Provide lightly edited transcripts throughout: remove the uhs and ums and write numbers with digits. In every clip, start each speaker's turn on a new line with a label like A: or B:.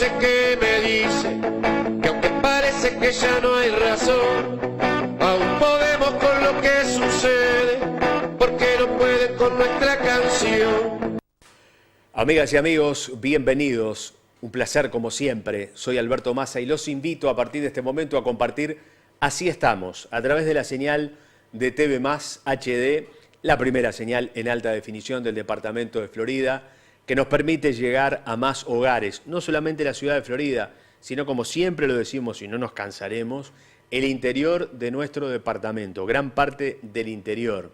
A: sé qué me dice, que aunque parece que ya no hay razón, aún podemos con lo que sucede, porque no puede con nuestra canción.
B: Amigas y amigos, bienvenidos. Un placer como siempre. Soy Alberto Massa y los invito a partir de este momento a compartir Así Estamos, a través de la señal de TV Más HD, la primera señal en alta definición del departamento de Florida, que nos permite llegar a más hogares, no solamente la ciudad de Florida, sino, como siempre lo decimos y no nos cansaremos, el interior de nuestro departamento, gran parte del interior.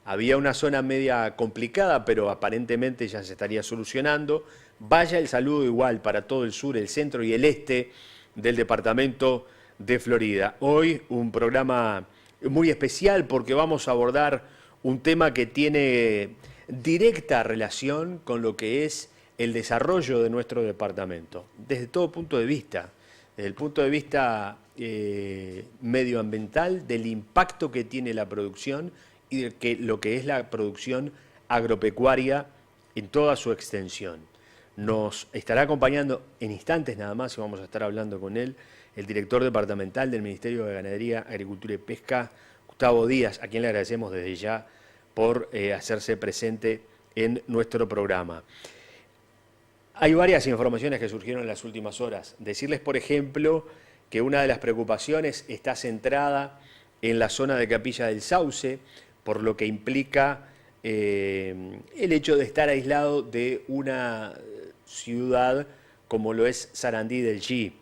B: Había una zona media complicada, pero aparentemente ya se estaría solucionando. Vaya el saludo igual para todo el sur, el centro y el este del departamento de Florida. Hoy un programa muy especial porque vamos a abordar un tema que tiene directa relación con lo que es el desarrollo de nuestro departamento, desde todo punto de vista, desde el punto de vista medioambiental, del impacto que tiene la producción y de lo que es la producción agropecuaria en toda su extensión. Nos estará acompañando en instantes nada más, y vamos a estar hablando con él, el director departamental del Ministerio de Ganadería, Agricultura y Pesca, Gustavo Díaz, a quien le agradecemos desde ya por hacerse presente en nuestro programa. Hay varias informaciones que surgieron en las últimas horas. Decirles, por ejemplo, que una de las preocupaciones está centrada en la zona de Capilla del Sauce, por lo que implica el hecho de estar aislado de una ciudad como lo es Sarandí del G.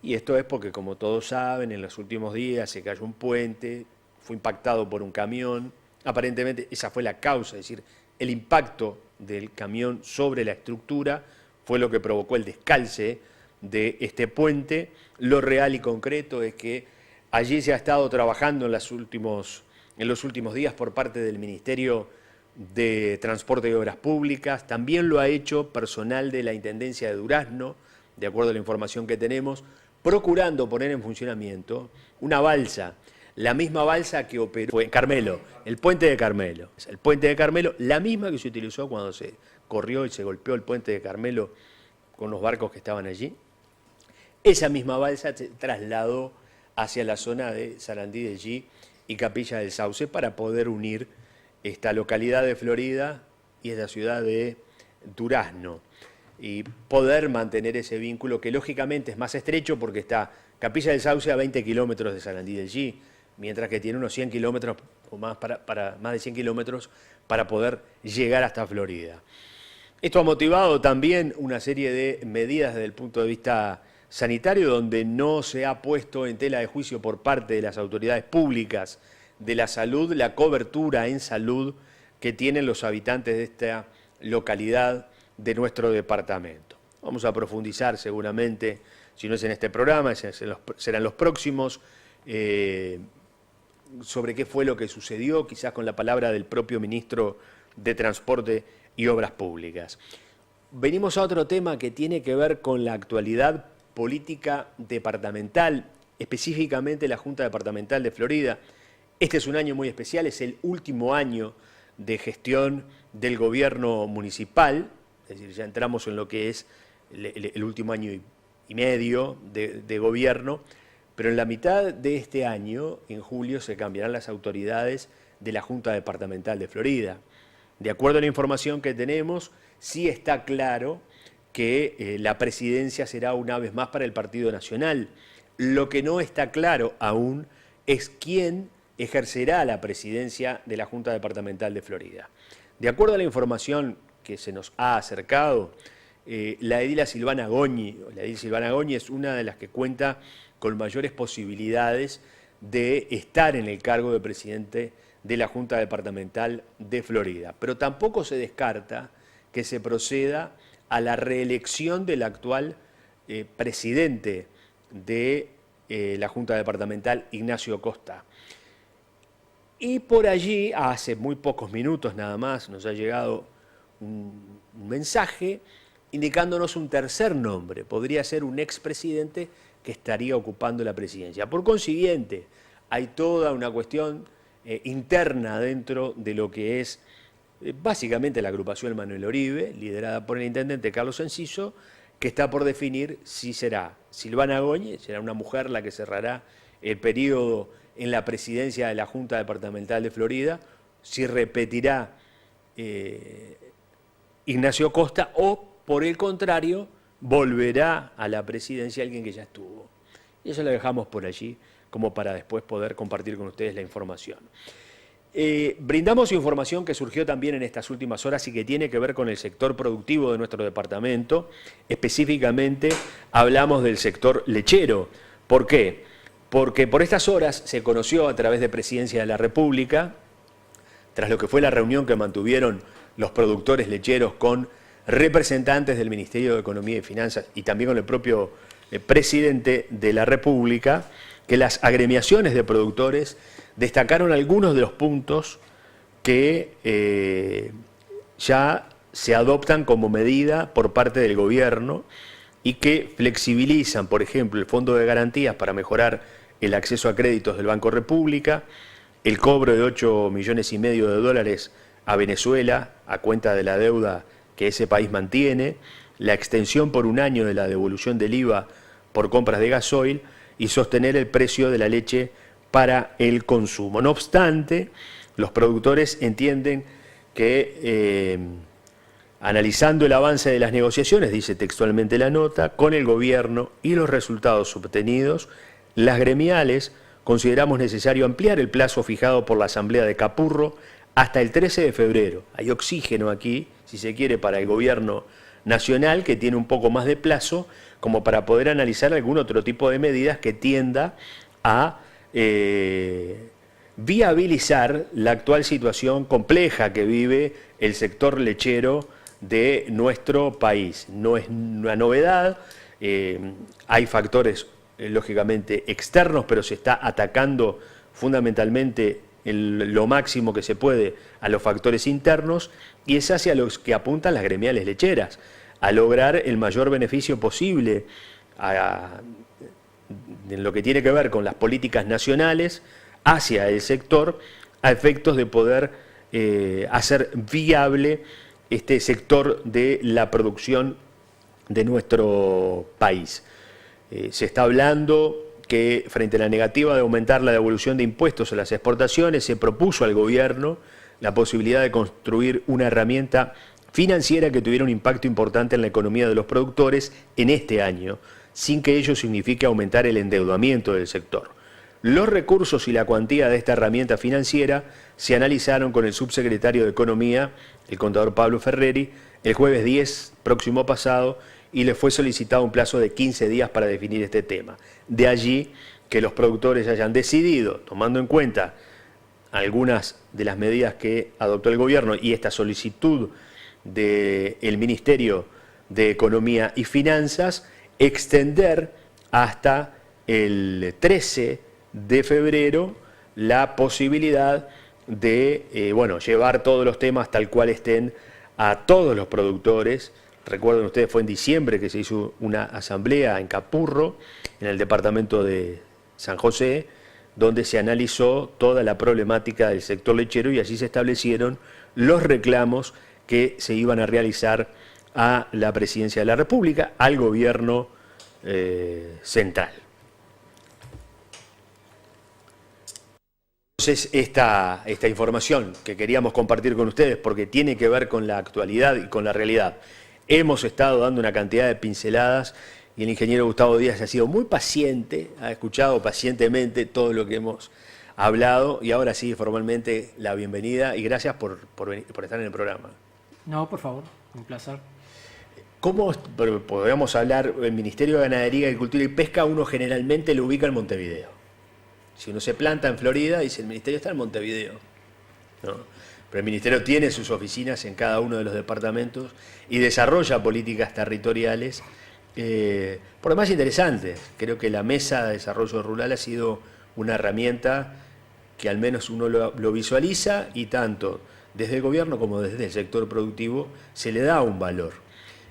B: Y esto es porque, como todos saben, en los últimos días se cayó un puente, fue impactado por un camión. Aparentemente esa fue la causa, es decir, el impacto del camión sobre la estructura fue lo que provocó el descalce de este puente. Lo real y concreto es que allí se ha estado trabajando en los últimos días por parte del Ministerio de Transporte y Obras Públicas. También lo ha hecho personal de la Intendencia de Durazno, de acuerdo a la información que tenemos, procurando poner en funcionamiento una balsa, la misma balsa que operó en Carmelo, el puente de Carmelo. El puente de Carmelo, la misma que se utilizó cuando se corrió y se golpeó el puente de Carmelo con los barcos que estaban allí. Esa misma balsa se trasladó hacia la zona de Sarandí del G y Capilla del Sauce para poder unir esta localidad de Florida y esta ciudad de Durazno y poder mantener ese vínculo que lógicamente es más estrecho porque está Capilla del Sauce a 20 kilómetros de Sarandí del G, mientras que tiene unos 100 kilómetros o más, más de 100 kilómetros para poder llegar hasta Florida. Esto ha motivado también una serie de medidas desde el punto de vista sanitario, donde no se ha puesto en tela de juicio por parte de las autoridades públicas de la salud la cobertura en salud que tienen los habitantes de esta localidad de nuestro departamento. Vamos a profundizar seguramente, si no es en este programa, serán los próximos, sobre qué fue lo que sucedió, quizás con la palabra del propio ministro de Transporte y Obras Públicas. Venimos a otro tema que tiene que ver con la actualidad política departamental, específicamente la Junta Departamental de Florida. Este es un año muy especial, es el último año de gestión del gobierno municipal, es decir, ya entramos en lo que es el último año y medio de gobierno, pero en la mitad de este año, en julio, se cambiarán las autoridades de la Junta Departamental de Florida. De acuerdo a la información que tenemos, sí está claro que la presidencia será una vez más para el Partido Nacional. Lo que no está claro aún es quién ejercerá la presidencia de la Junta Departamental de Florida. De acuerdo a la información que se nos ha acercado, la edila Silvana Goñi es una de las que cuenta con mayores posibilidades de estar en el cargo de presidente de la Junta Departamental de Florida. Pero tampoco se descarta que se proceda a la reelección del actual presidente de la Junta Departamental, Ignacio Costa. Y por allí, hace muy pocos minutos nada más, nos ha llegado un mensaje indicándonos un tercer nombre. Podría ser un expresidente que estaría ocupando la presidencia. Por consiguiente, hay toda una cuestión interna dentro de lo que es básicamente la agrupación Manuel Oribe, liderada por el intendente Carlos Enciso, que está por definir si será Silvana Goñi, será una mujer la que cerrará el periodo en la presidencia de la Junta Departamental de Florida, si repetirá Ignacio Costa o, por el contrario, volverá a la presidencia alguien que ya estuvo. Y eso lo dejamos por allí, como para después poder compartir con ustedes la información. Brindamos información que surgió también en estas últimas horas y que tiene que ver con el sector productivo de nuestro departamento. Específicamente hablamos del sector lechero. ¿Por qué? Porque por estas horas se conoció a través de Presidencia de la República, tras lo que fue la reunión que mantuvieron los productores lecheros con representantes del Ministerio de Economía y Finanzas y también con el propio presidente de la República, que las agremiaciones de productores destacaron algunos de los puntos que ya se adoptan como medida por parte del gobierno y que flexibilizan, por ejemplo, el Fondo de Garantías para mejorar el acceso a créditos del Banco República, el cobro de $8,5 millones a Venezuela a cuenta de la deuda que ese país mantiene, la extensión por un año de la devolución del IVA por compras de gasoil y sostener el precio de la leche para el consumo. No obstante, los productores entienden que analizando el avance de las negociaciones, dice textualmente la nota, con el gobierno y los resultados obtenidos, las gremiales consideramos necesario ampliar el plazo fijado por la Asamblea de Capurro hasta el 13 de febrero. Hay oxígeno aquí, si se quiere, para el gobierno nacional, que tiene un poco más de plazo, como para poder analizar algún otro tipo de medidas que tienda a viabilizar la actual situación compleja que vive el sector lechero de nuestro país. No es una novedad, hay factores lógicamente externos, pero se está atacando fundamentalmente lo máximo que se puede a los factores internos, y es hacia los que apuntan las gremiales lecheras, a lograr el mayor beneficio posible en lo que tiene que ver con las políticas nacionales hacia el sector, a efectos de poder hacer viable este sector de la producción de nuestro país. Se está hablando que frente a la negativa de aumentar la devolución de impuestos a las exportaciones, se propuso al gobierno la posibilidad de construir una herramienta financiera que tuviera un impacto importante en la economía de los productores en este año, sin que ello signifique aumentar el endeudamiento del sector. Los recursos y la cuantía de esta herramienta financiera se analizaron con el subsecretario de Economía, el contador Pablo Ferreri, el jueves 10 próximo pasado, y le fue solicitado un plazo de 15 días para definir este tema. De allí que los productores hayan decidido, tomando en cuenta algunas de las medidas que adoptó el gobierno y esta solicitud del Ministerio de Economía y Finanzas, extender hasta el 13 de febrero la posibilidad de llevar todos los temas tal cual estén a todos los productores. Recuerden ustedes, fue en diciembre que se hizo una asamblea en Capurro, en el departamento de San José, donde se analizó toda la problemática del sector lechero y allí se establecieron los reclamos que se iban a realizar a la Presidencia de la República, al gobierno central. Entonces, esta información que queríamos compartir con ustedes, porque tiene que ver con la actualidad y con la realidad. Hemos estado dando una cantidad de pinceladas y el ingeniero Gustavo Díaz ha sido muy paciente, ha escuchado pacientemente todo lo que hemos hablado y ahora sí, formalmente, la bienvenida y gracias por estar en el programa.
C: No, por favor, un placer.
B: ¿Cómo podríamos hablar? El Ministerio de Ganadería, Agricultura y Pesca uno generalmente lo ubica en Montevideo. Si uno se planta en Florida, dice el Ministerio está en Montevideo, ¿no? Pero el Ministerio tiene sus oficinas en cada uno de los departamentos y desarrolla políticas territoriales, por demás interesantes. Creo que la Mesa de Desarrollo Rural ha sido una herramienta que al menos uno lo visualiza y tanto desde el gobierno como desde el sector productivo se le da un valor.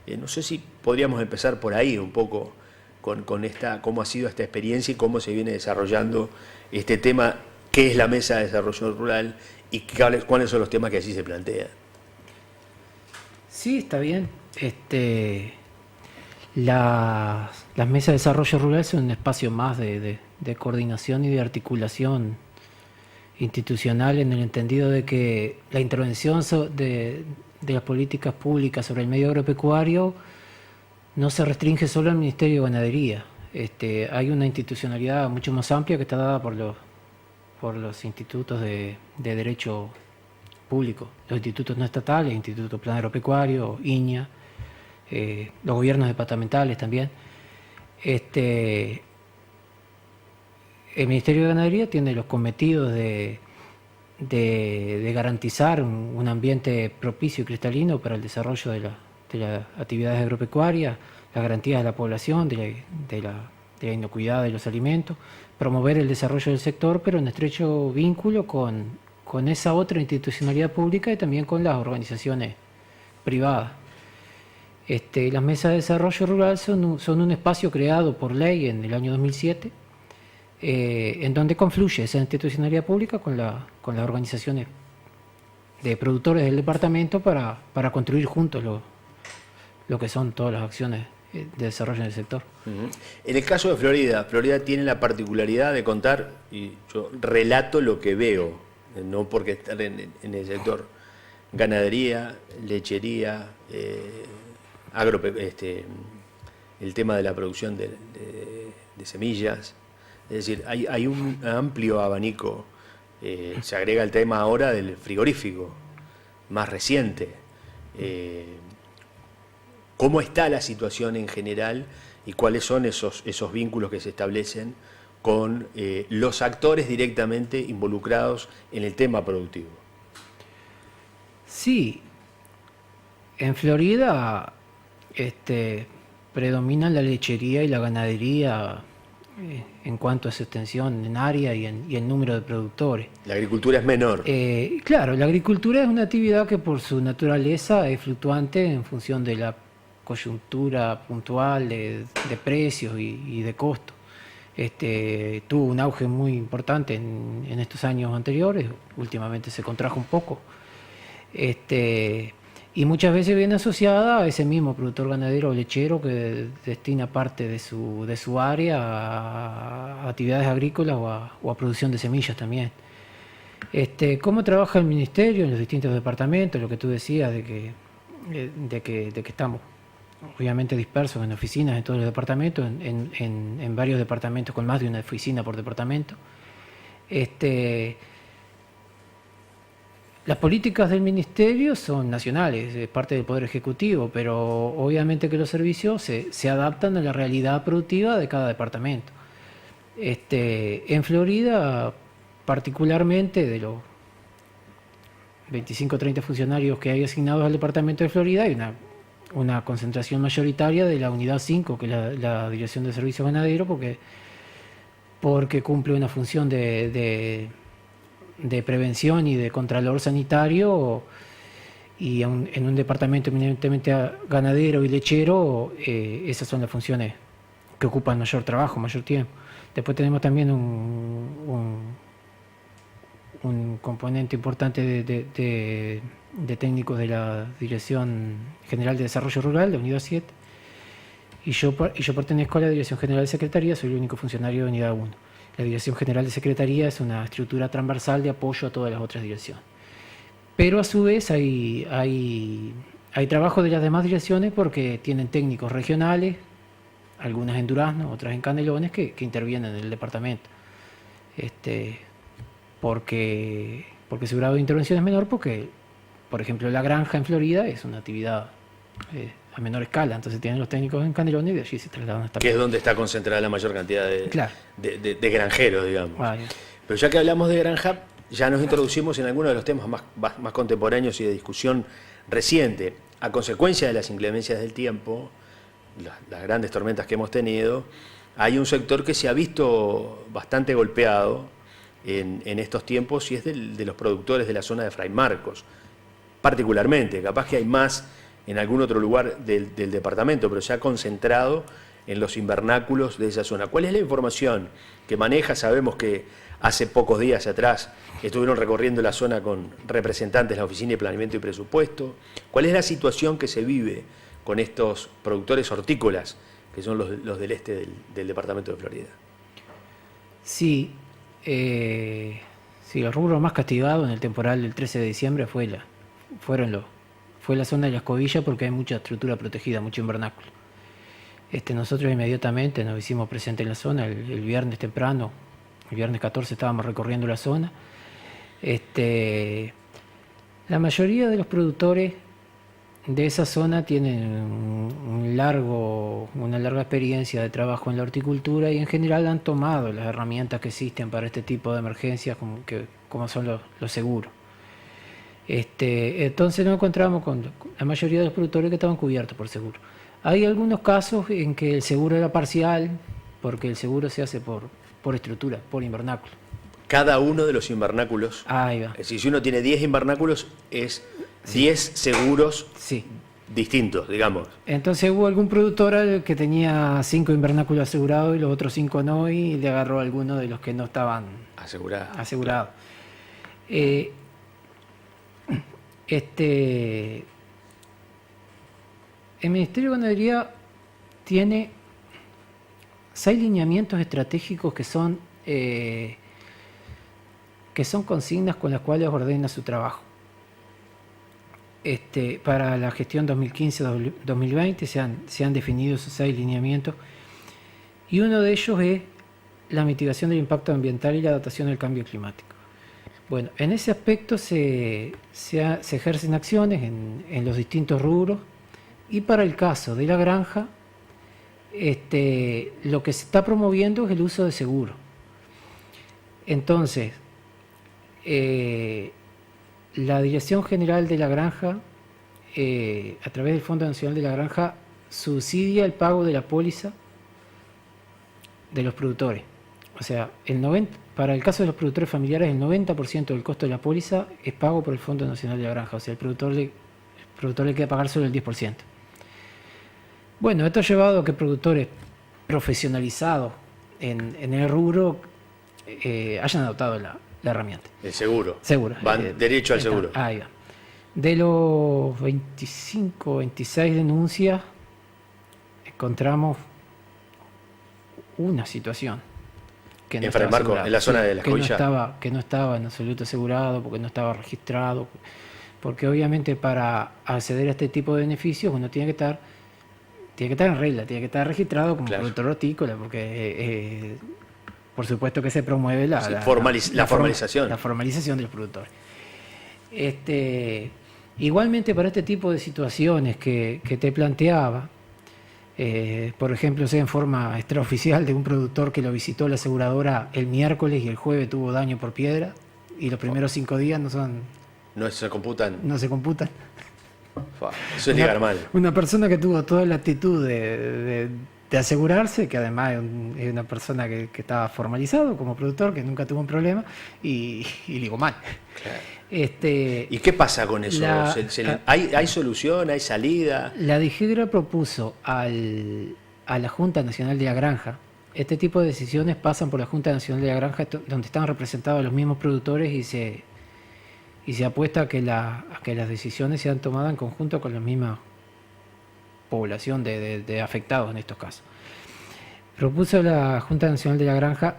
B: No sé si podríamos empezar por ahí un poco con cómo ha sido esta experiencia y cómo se viene desarrollando este tema, qué es la Mesa de Desarrollo Rural y cuáles son los temas que allí se plantean.
C: Sí, está bien. Las mesas de desarrollo rural son un espacio más de coordinación y de articulación institucional, en el entendido de que la intervención de las políticas públicas sobre el medio agropecuario no se restringe solo al Ministerio de Ganadería. Hay una institucionalidad mucho más amplia que está dada por los institutos de derecho público, los institutos no estatales, Instituto Plan Agropecuario, INIA, los gobiernos departamentales también. El Ministerio de Ganadería tiene los cometidos de garantizar un ambiente propicio y cristalino para el desarrollo de las actividades agropecuarias, las garantías de la población, de la inocuidad de los alimentos, promover el desarrollo del sector, pero en estrecho vínculo con esa otra institucionalidad pública y también con las organizaciones privadas. Las mesas de desarrollo rural son un espacio creado por ley en el año 2007, en donde confluye esa institucionalidad pública con las organizaciones de productores del departamento para construir juntos lo que son todas las acciones de desarrollo en el sector.
B: En el caso de Florida tiene la particularidad de contar, y yo relato lo que veo, no porque estar en el sector ganadería, lechería, el tema de la producción de semillas, es decir, hay un amplio abanico. Se agrega el tema ahora del frigorífico, más reciente. ¿Cómo está la situación en general y cuáles son esos vínculos que se establecen con los actores directamente involucrados en el tema productivo?
C: Sí, en Florida predominan la lechería y la ganadería en cuanto a su extensión en área y en número de productores.
B: La agricultura es menor.
C: Claro, la agricultura es una actividad que por su naturaleza es fluctuante en función de la coyuntura puntual de precios y de costos. Tuvo un auge muy importante en estos años anteriores, últimamente se contrajo un poco. Y muchas veces viene asociada a ese mismo productor ganadero o lechero que destina parte de su área a actividades agrícolas o a producción de semillas también. ¿Cómo trabaja el ministerio en los distintos departamentos? Lo que tú decías de que estamos obviamente dispersos en oficinas en todos los departamentos, en varios departamentos con más de una oficina por departamento. Las políticas del ministerio son nacionales, es parte del Poder Ejecutivo, pero obviamente que los servicios se adaptan a la realidad productiva de cada departamento. En Florida, particularmente de los 25 o 30 funcionarios que hay asignados al departamento de Florida, hay una concentración mayoritaria de la unidad 5, que es la Dirección de Servicios Ganaderos, porque cumple una función de prevención y de contralor sanitario, y en un departamento eminentemente ganadero y lechero, esas son las funciones que ocupan mayor trabajo, mayor tiempo. Después tenemos también un componente importante de técnicos de la Dirección General de Desarrollo Rural, de Unidad 7, y yo pertenezco a la Dirección General de Secretaría, soy el único funcionario de Unidad 1. La Dirección General de Secretaría es una estructura transversal de apoyo a todas las otras direcciones. Pero a su vez hay trabajo de las demás direcciones porque tienen técnicos regionales, algunas en Durazno, otras en Canelones, que intervienen en el departamento. Porque su grado de intervención es menor porque, por ejemplo, la granja en Florida es una actividad a menor escala, entonces tienen los técnicos en Canelones y de allí se trasladan hasta...
B: Que es donde está concentrada la mayor cantidad de granjeros, digamos.
C: Vale.
B: Pero ya que hablamos de granja, ya nos introducimos en algunos de los temas más contemporáneos y de discusión reciente. A consecuencia de las inclemencias del tiempo, las grandes tormentas que hemos tenido, hay un sector que se ha visto bastante golpeado en estos tiempos, y es de los productores de la zona de Fray Marcos, particularmente. Capaz que hay más en algún otro lugar del departamento, pero se ha concentrado en los invernáculos de esa zona. ¿Cuál es la información que maneja? Sabemos que hace pocos días atrás estuvieron recorriendo la zona con representantes de la Oficina de Planeamiento y Presupuesto. ¿Cuál es la situación que se vive con estos productores hortícolas, que son los del este del departamento de Florida?
C: Sí, sí, el rubro más castigado en el temporal del 13 de diciembre fue la zona de la escobilla, porque hay mucha estructura protegida, mucho invernáculo. Nosotros inmediatamente nos hicimos presentes en la zona el viernes temprano, el viernes 14 estábamos recorriendo la zona. La mayoría de los productores de esa zona tienen una larga experiencia de trabajo en la horticultura y en general han tomado las herramientas que existen para este tipo de emergencias, como son los seguros. Entonces nos encontramos con la mayoría de los productores que estaban cubiertos por seguro. Hay algunos casos en que el seguro era parcial, porque el seguro se hace por estructura, por invernáculo.
B: Cada uno de los invernáculos.
C: Ahí va.
B: Es decir, si uno tiene 10 invernáculos, es 10 seguros
C: Sí.
B: distintos, digamos.
C: Entonces hubo algún productor que tenía 5 invernáculos asegurados y los otros 5 no, y le agarró alguno de los que no estaban asegurados. El Ministerio de Ganadería tiene 6 lineamientos estratégicos que son consignas con las cuales ordena su trabajo. Para la gestión 2015-2020 se han definido esos 6 lineamientos, y uno de ellos es la mitigación del impacto ambiental y la adaptación al cambio climático. Bueno, en ese aspecto se ejercen acciones en los distintos rubros, y para el caso de la granja, lo que se está promoviendo es el uso de seguro. Entonces, la Dirección General de la Granja, a través del Fondo Nacional de la Granja, subsidia el pago de la póliza de los productores. O sea, para el caso de los productores familiares, el 90% del costo de la póliza es pago por el Fondo Nacional de la Granja. O sea, el productor le queda pagar solo el 10%. Bueno, esto ha llevado a que productores profesionalizados en el rubro hayan adoptado la herramienta.
B: El seguro.
C: Seguro.
B: Van derecho al seguro.
C: Ahí va. De los 25, 26 denuncias, encontramos una situación que no estaba
B: Marco, en la zona de la escobilla.
C: Que no estaba en absoluto asegurado, porque no estaba registrado, porque obviamente para acceder a este tipo de beneficios uno tiene que estar en regla, tiene que estar registrado como productor hortícola, porque por supuesto que se promueve la formalización. La formalización de los productores. Igualmente, para este tipo de situaciones que te planteaba, por ejemplo, sea en forma extraoficial de un productor que lo visitó la aseguradora el miércoles y el jueves tuvo daño por piedra, y los primeros 5 días
B: no se computan.
C: No se computan.
B: Eso es ligar mal.
C: Una persona que tuvo toda la actitud de asegurarse, que además es una persona que estaba formalizado como productor, que nunca tuvo un problema, y ligó mal.
B: Claro. ¿Y qué pasa con eso? ¿Hay solución? ¿Hay salida?
C: La DIGEGRA propuso a la Junta Nacional de la Granja. Este tipo de decisiones pasan por la Junta Nacional de la Granja, donde están representados los mismos productores, y se apuesta a que las decisiones sean tomadas en conjunto con la misma población de afectados en estos casos. Propuso la Junta Nacional de la Granja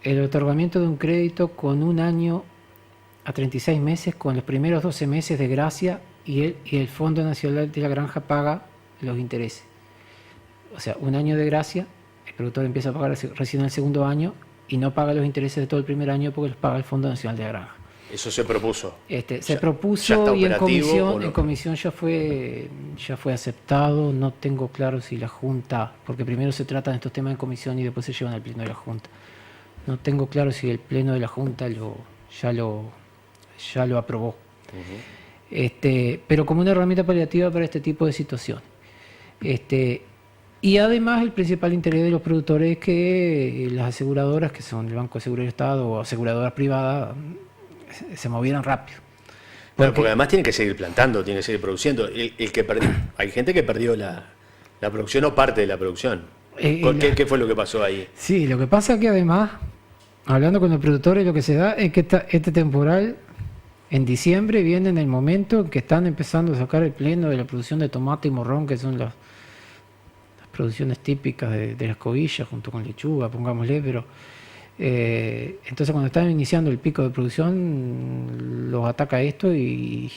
C: el otorgamiento de un crédito con 1 año a 36 meses, con los primeros 12 meses de gracia, y el Fondo Nacional de la Granja paga los intereses. O sea, 1 año de gracia, el productor empieza a pagar recién el segundo año, y no paga los intereses de todo el primer año porque los paga el Fondo Nacional de la Granja.
B: Eso se propuso.
C: Se propuso, y en comisión ya fue aceptado. No tengo claro si la Junta, porque primero se tratan estos temas en comisión y después se llevan al Pleno de la Junta. No tengo claro si el Pleno de la Junta ya lo aprobó. Pero como una herramienta paliativa para este tipo de situaciones. Y además el principal interés de los productores es que las aseguradoras, que son el Banco de Seguro del Estado o aseguradoras privadas, se movieran rápido.
B: Porque además tienen que seguir plantando, tienen que seguir produciendo. Hay gente que perdió la producción o parte de la producción. ¿Qué fue lo que pasó ahí?
C: Sí, lo que pasa es que además, hablando con los productores, lo que se da es que este temporal en diciembre viene en el momento en que están empezando a sacar el pleno de la producción de tomate y morrón, que son las producciones típicas de las cobillas, junto con lechuga, pongámosle, pero entonces cuando están iniciando el pico de producción, los ataca esto y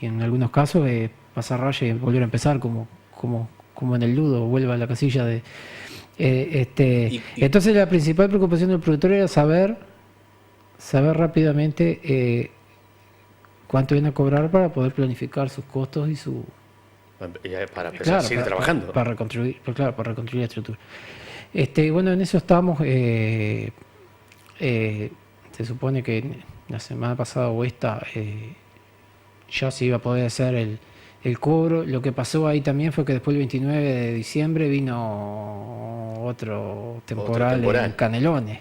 C: en algunos casos pasar raya y volver a empezar, como en el ludo, vuelve a la casilla de... Entonces la principal preocupación del productor era saber rápidamente cuánto iban a cobrar para poder planificar sus costos y su...
B: Para empezar a seguir trabajando.
C: Para reconstruir la estructura. Bueno, en eso estamos. Se supone que la semana pasada o esta ya se iba a poder hacer el cobro. Lo que pasó ahí también fue que después del 29 de diciembre vino otro temporal en Canelones.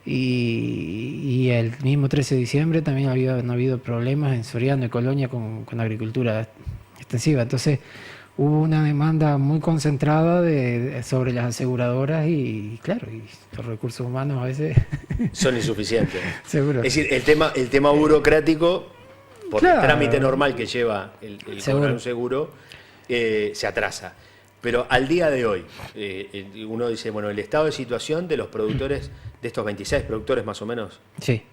C: Y el mismo 13 de diciembre también han habido problemas en Soriano y Colonia con agricultura extensiva. Entonces hubo una demanda muy concentrada sobre las aseguradoras y claro, y los recursos humanos a veces
B: son insuficientes.
C: Seguro.
B: Es decir, el tema burocrático, por el trámite normal que lleva el cobrar un seguro, se atrasa. Pero al día de hoy, uno dice, bueno, el estado de situación de los productores, de estos 26 productores más o menos,
C: sí.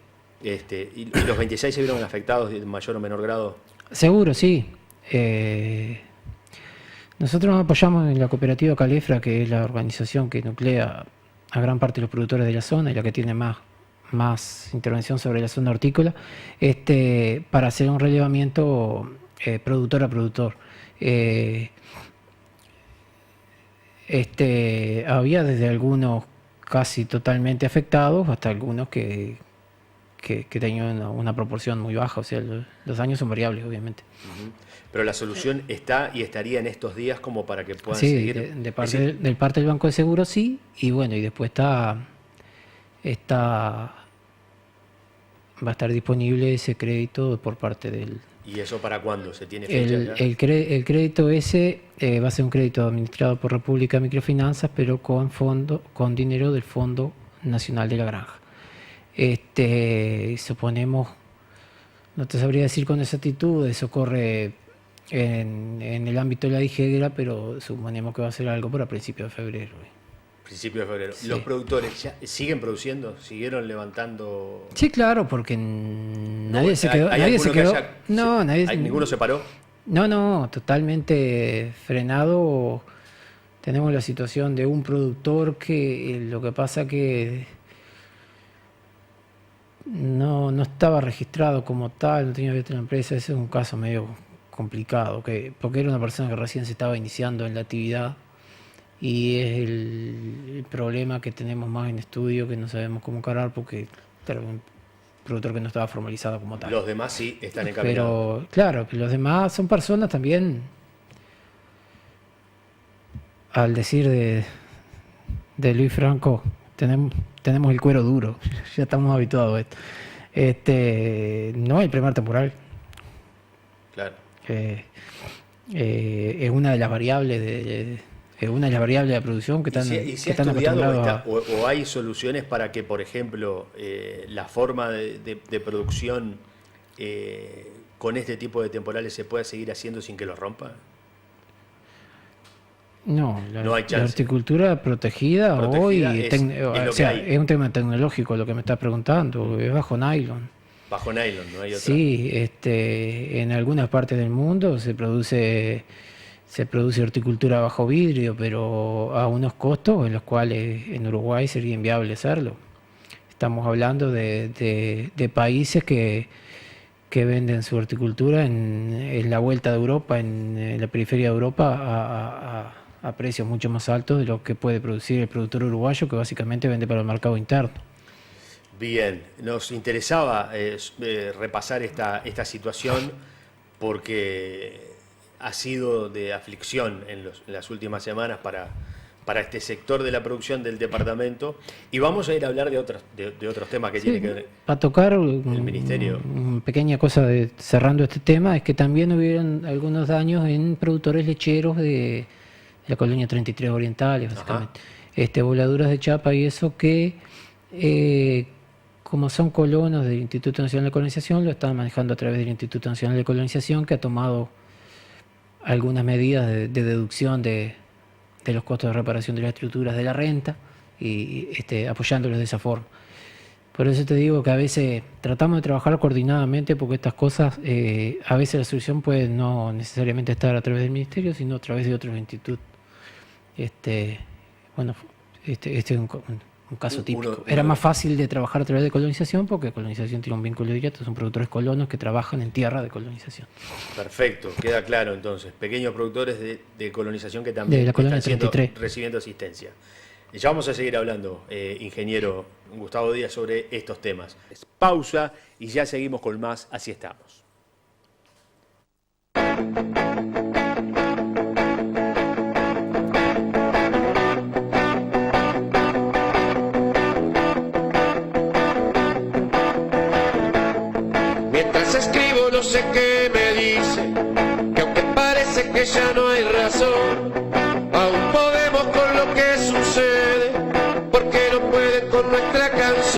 B: Y los 26 se vieron afectados en mayor o menor grado.
C: Seguro, sí. Nosotros nos apoyamos en la cooperativa Calefra, que es la organización que nuclea a gran parte de los productores de la zona y la que tiene más intervención sobre la zona hortícola, para hacer un relevamiento productor a productor. Había desde algunos casi totalmente afectados hasta algunos que tenían una proporción muy baja, o sea, los daños son variables, obviamente.
B: Pero la solución está y estaría en estos días como para que puedan
C: sí,
B: seguir.
C: De parte del Banco de Seguros sí, y bueno, y después va a estar disponible ese crédito por parte del...
B: ¿Y eso para cuándo? ¿Se tiene fecha ya?
C: El crédito ese va a ser un crédito administrado por República Microfinanzas, pero con dinero del Fondo Nacional de la Granja. Suponemos, no te sabría decir con exactitud, eso corre en el ámbito de la DIGEGRA, pero suponemos que va a ser algo para principios de febrero.
B: Principio de febrero.
C: Sí.
B: ¿Los productores ya siguen produciendo? ¿Siguieron levantando?
C: Sí, claro, porque nadie se quedó.
B: ¿Ninguno se paró?
C: No, totalmente frenado. Tenemos la situación de un productor que lo que pasa que no estaba registrado como tal, no tenía abierta la empresa. Ese es un caso medio complicado, porque era una persona que recién se estaba iniciando en la actividad. Y es el problema que tenemos más en estudio, que no sabemos cómo encarar, porque claro, un productor que no estaba formalizado como tal.
B: Los demás sí están encaminados.
C: Pero claro, los demás son personas también, al decir de Luis Franco, tenemos el cuero duro, ya estamos habituados a esto. No hay primer temporal.
B: Claro.
C: Es una de las variables de la producción que están,
B: ¿Y se ha
C: están
B: estudiado
C: acostumbrados
B: o hay soluciones para que, por ejemplo, la forma de producción con este tipo de temporales se pueda seguir haciendo sin que lo rompa?
C: No,
B: No hay chance.
C: La horticultura protegida hoy
B: es
C: un tema tecnológico lo que me estás preguntando, es bajo nylon.
B: Bajo nylon, no hay otra.
C: Sí, en algunas partes del mundo se produce horticultura bajo vidrio, pero a unos costos en los cuales en Uruguay sería inviable hacerlo. Estamos hablando de países que venden su horticultura en la vuelta de Europa, en la periferia de Europa, a precios mucho más altos de lo que puede producir el productor uruguayo, que básicamente vende para el mercado interno.
B: Bien, nos interesaba repasar esta situación porque ha sido de aflicción en las últimas semanas para este sector de la producción del departamento, y vamos a ir a hablar de otros temas que tienen que ver.
C: A tocar
B: el ministerio.
C: Una pequeña cosa cerrando este tema, es que también hubieron algunos daños en productores lecheros de la colonia 33 Orientales, básicamente. Voladuras de chapa y eso que como son colonos del Instituto Nacional de Colonización, lo están manejando a través del Instituto Nacional de Colonización, que ha tomado algunas medidas de deducción de los costos de reparación de las estructuras de la renta y apoyándolos de esa forma. Por eso te digo que a veces tratamos de trabajar coordinadamente, porque estas cosas, a veces la solución puede no necesariamente estar a través del Ministerio, sino a través de otros institutos. Bueno, este es un caso típico. Era más fácil de trabajar a través de colonización, porque colonización tiene un vínculo directo, son productores colonos que trabajan en tierra de colonización.
B: Perfecto, queda claro entonces. Pequeños productores de colonización que también
C: de la colonia
B: están
C: 33.
B: Recibiendo asistencia. Ya vamos a seguir hablando, ingeniero Gustavo Díaz, sobre estos temas. Pausa y ya seguimos con más Así Estamos.
A: Mientras escribo no sé qué me dice, que aunque parece que ya no hay razón,